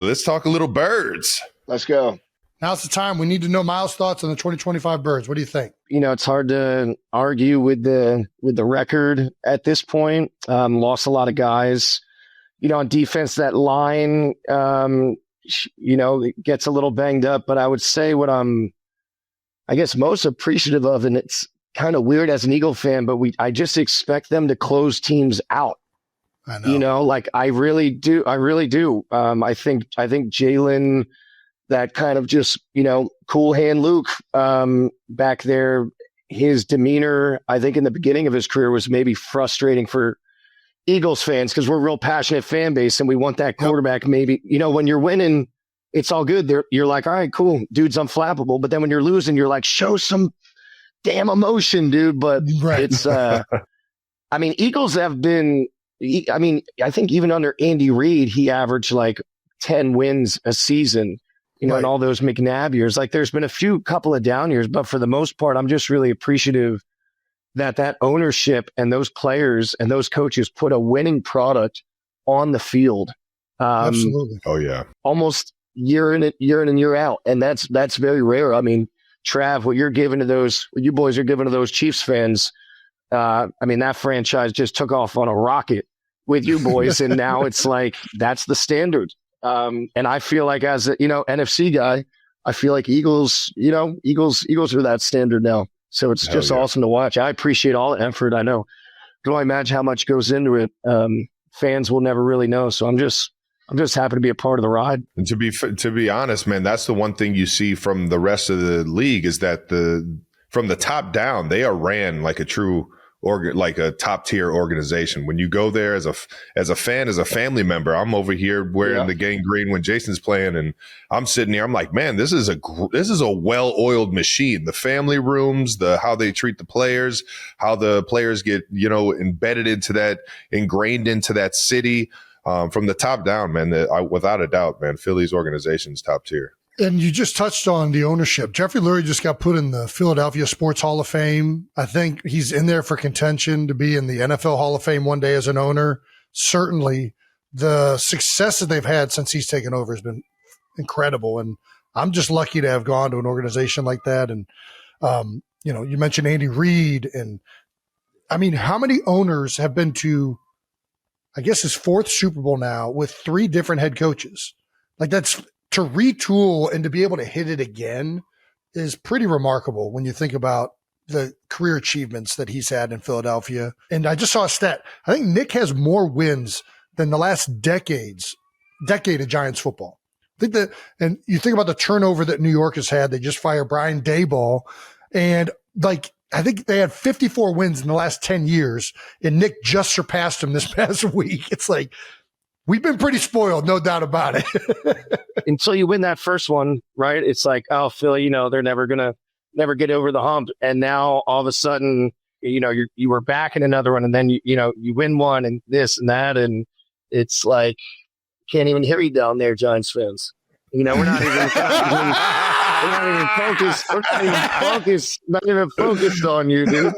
Let's talk a little birds. Let's go. Now's the time. We need to know Miles' thoughts on the 2025 birds. What do you think? It's hard to argue with the record at this point. Lost a lot of guys. On defense, that line, it gets a little banged up. But I would say what I'm, I guess, most appreciative of, and it's kind of weird as an Eagle fan, but I just expect them to close teams out. I know. I really do. I think Jalen, that kind of just, cool hand Luke back there, his demeanor, I think in the beginning of his career was maybe frustrating for Eagles fans because we're a real passionate fan base and we want that quarterback. Maybe, when you're winning, it's all good. You're like, all right, cool, dude's unflappable. But then when you're losing, you're like, show some damn emotion, dude. But it's, Eagles have been, I think even under Andy Reid, he averaged like 10 wins a season, in all those McNabb years. Like there's been a couple of down years, but for the most part, I'm just really appreciative that ownership and those players and those coaches put a winning product on the field. Absolutely. Oh yeah. Almost year in and year out. And that's very rare. I mean, Trav, what you boys are giving to those Chiefs fans, that franchise just took off on a rocket with you boys. And now it's like, that's the standard. And I feel like as a, NFC guy, I feel like Eagles are that standard now. So it's just awesome to watch. I appreciate all the effort. I know. Can only imagine how much goes into it. Fans will never really know. So I'm just happy to be a part of the ride. And to be honest, man, that's the one thing you see from the rest of the league is that from the top down, they are ran like a true like a top tier organization. When you go there as a fan, as a family member, I'm over here wearing the gang green when Jason's playing, and I'm sitting here. I'm like, man, this is a well-oiled machine. The family rooms, how they treat the players, how the players get embedded into that, ingrained into that city. From the top down, man, without a doubt, man, Philly's organization's top tier. And you just touched on the ownership. Jeffrey Lurie just got put in the Philadelphia Sports Hall of Fame. I think he's in there for contention to be in the NFL Hall of Fame one day as an owner. Certainly, the success that they've had since he's taken over has been incredible. And I'm just lucky to have gone to an organization like that. And, you mentioned Andy Reid. And, how many owners have been to, I guess, his fourth Super Bowl now with 3 different head coaches? Like that's – to retool and to be able to hit it again is pretty remarkable when you think about the career achievements that he's had in Philadelphia. And I just saw a stat. I think Nick has more wins than the last decade of Giants football. And you think about the turnover that New York has had. They just fired Brian Daboll. And I think they had 54 wins in the last 10 years. And Nick just surpassed him this past week. It's like, we've been pretty spoiled, no doubt about it. Until you win that first one, right? It's like, oh, Philly, they're never get over the hump. And now all of a sudden, you were back in another one, and then you win one, and this and that, and it's like can't even hear you down there, Giants fans. We're not even focused on you, dude.